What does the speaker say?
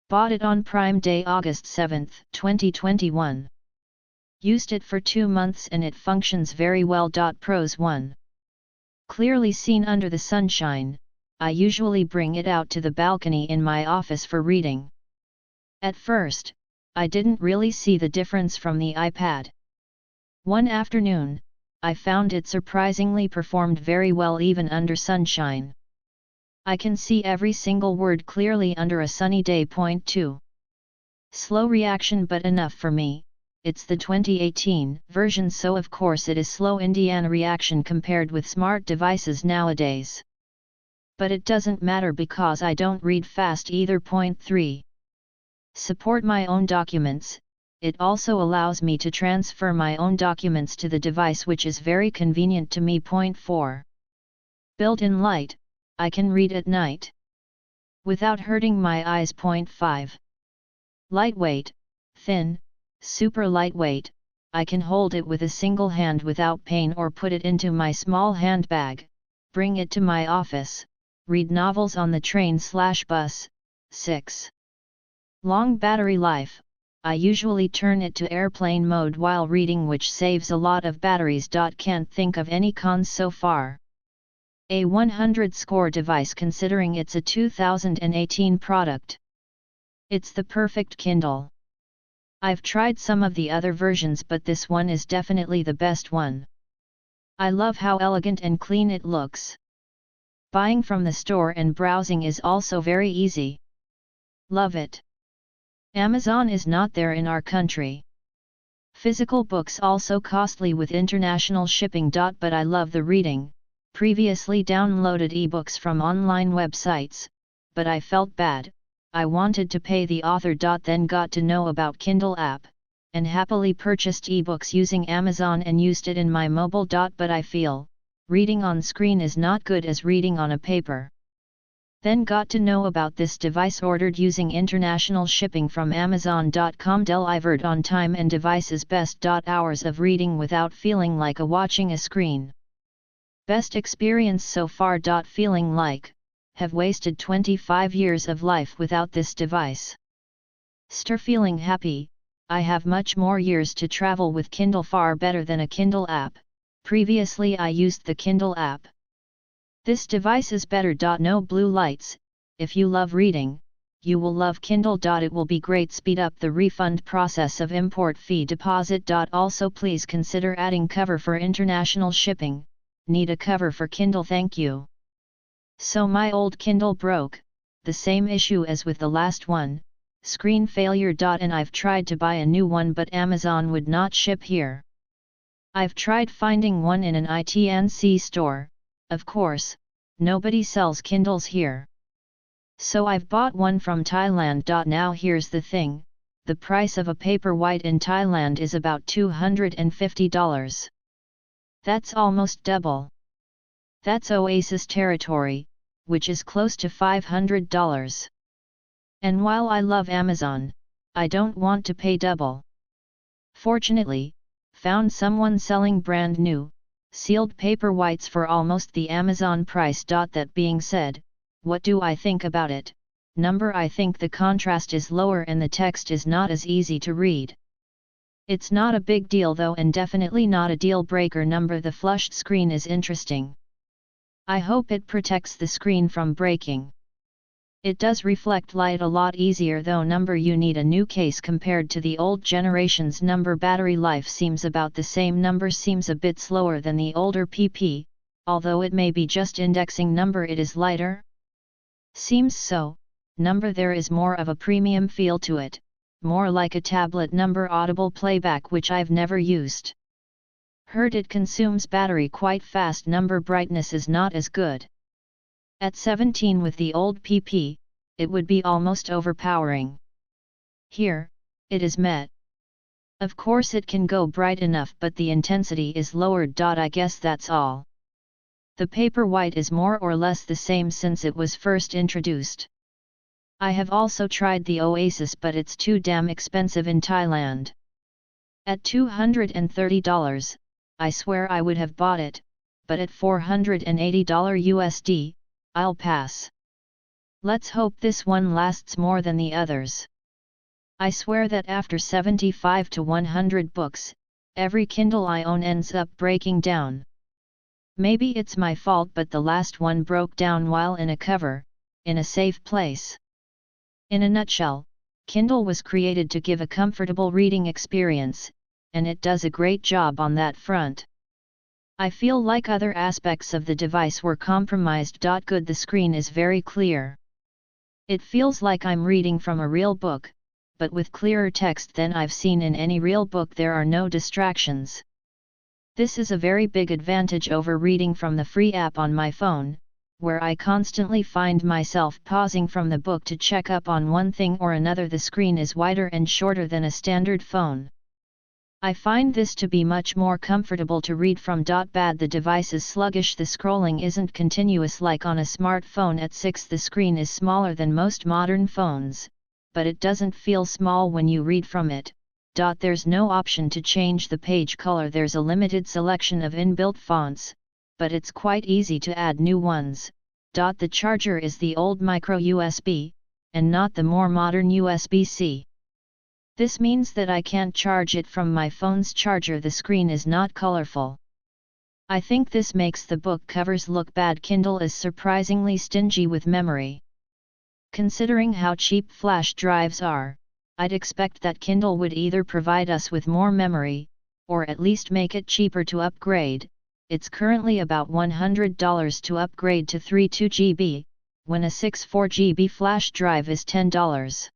Bought it on Prime Day August 7, 2021. Used it for 2 months and it functions very well. Pros 1. Clearly seen under the sunshine. I usually bring it out to the balcony in my office for reading. At first, I didn't really see the difference from the iPad. One afternoon, I found it surprisingly performed very well even under sunshine. I can see every single word clearly under a sunny day. Point 2. Slow reaction but enough for me. It's the 2018 version, so of course it is slow Indiana reaction compared with smart devices nowadays. But it doesn't matter because I don't read fast either. Point 3. Support my own documents. It also allows me to transfer my own documents to the device, which is very convenient to me. Point 4. Built-in light. I can read at night without hurting my eyes. Point 5. Lightweight, thin, super lightweight. I can hold it with a single hand without pain or put it into my small handbag, bring it to my office, read novels on the train/bus. 6. Long battery life. I usually turn it to airplane mode while reading, which saves a lot of batteries. Can't think of any cons so far. A 100 score device considering it's a 2018 product. It's the perfect Kindle. I've tried some of the other versions, but this one is definitely the best one. I love how elegant and clean it looks. Buying from the store and browsing is also very easy. Love it. Amazon is not there in our country. Physical books also costly with international shipping. But I love the reading. Previously downloaded ebooks from online websites, but I felt bad. I wanted to pay the author. Then got to know about Kindle app, and happily purchased ebooks using Amazon and used it in my mobile. But I feel, reading on screen is not good as reading on a paper. Then got to know about this device, ordered using international shipping from Amazon.com. Delivered on time and device is best. Hours of reading without feeling like watching a screen. Best experience so far. Feeling like, have wasted 25 years of life without this device. Feeling happy, I have much more years to travel with Kindle. Far better than a Kindle app. Previously I used the Kindle app. This device is better. No blue lights. If you love reading, you will love Kindle. It will be great. Speed up the refund process of import fee deposit. Also please consider adding cover for international shipping. Need a cover for Kindle, thank you. So my old Kindle broke, the same issue as with the last one, screen failure. And I've tried to buy a new one, but Amazon would not ship here. I've tried finding one in an ITNC store. Of course, nobody sells Kindles here. So I've bought one from Thailand. Now here's the thing, the price of a Paperwhite in Thailand is about $250. That's almost double. That's Oasis territory, which is close to $500. And while I love Amazon, I don't want to pay double. Fortunately, found someone selling brand new, sealed Paperwhites for almost the Amazon price. That being said, what do I think about it? I think the contrast is lower and the text is not as easy to read. It's not a big deal though, and definitely not a deal breaker. The flushed screen is interesting. I hope it protects the screen from breaking. It does reflect light a lot easier though. You need a new case compared to the old generations. Battery life seems about the same. Seems a bit slower than the older PP, although it may be just indexing. It is lighter. Seems so. There is more of a premium feel to it. More like a tablet. Audible playback, which I've never used. Heard it consumes battery quite fast. Brightness is not as good. At 17 with the old PP, it would be almost overpowering. Here, it is met. Of course it can go bright enough, but the intensity is lowered. I guess that's all. The Paperwhite is more or less the same since it was first introduced. I have also tried the Oasis, but it's too damn expensive in Thailand. At $230, I swear I would have bought it, but at $480 USD, I'll pass. Let's hope this one lasts more than the others. I swear that after 75 to 100 books, every Kindle I own ends up breaking down. Maybe it's my fault, but the last one broke down while in a cover, in a safe place. In a nutshell, Kindle was created to give a comfortable reading experience, and it does a great job on that front. I feel like other aspects of the device were compromised. Good, the screen is very clear. It feels like I'm reading from a real book, but with clearer text than I've seen in any real book. There are no distractions. This is a very big advantage over reading from the free app on my phone, where I constantly find myself pausing from the book to check up on one thing or another. The screen is wider and shorter than a standard phone. I find this to be much more comfortable to read from. Bad, the device is sluggish. The scrolling isn't continuous like on a smartphone. At 6, the screen is smaller than most modern phones, but it doesn't feel small when you read from it. There's no option to change the page color. There's a limited selection of inbuilt fonts, but it's quite easy to add new ones. The charger is the old micro USB, and not the more modern USB-C. This means that I can't charge it from my phone's charger. The screen is not colorful. I think this makes the book covers look bad. Kindle is surprisingly stingy with memory. Considering how cheap flash drives are, I'd expect that Kindle would either provide us with more memory, or at least make it cheaper to upgrade. It's currently about $100 to upgrade to 32 GB, when a 64 GB flash drive is $10.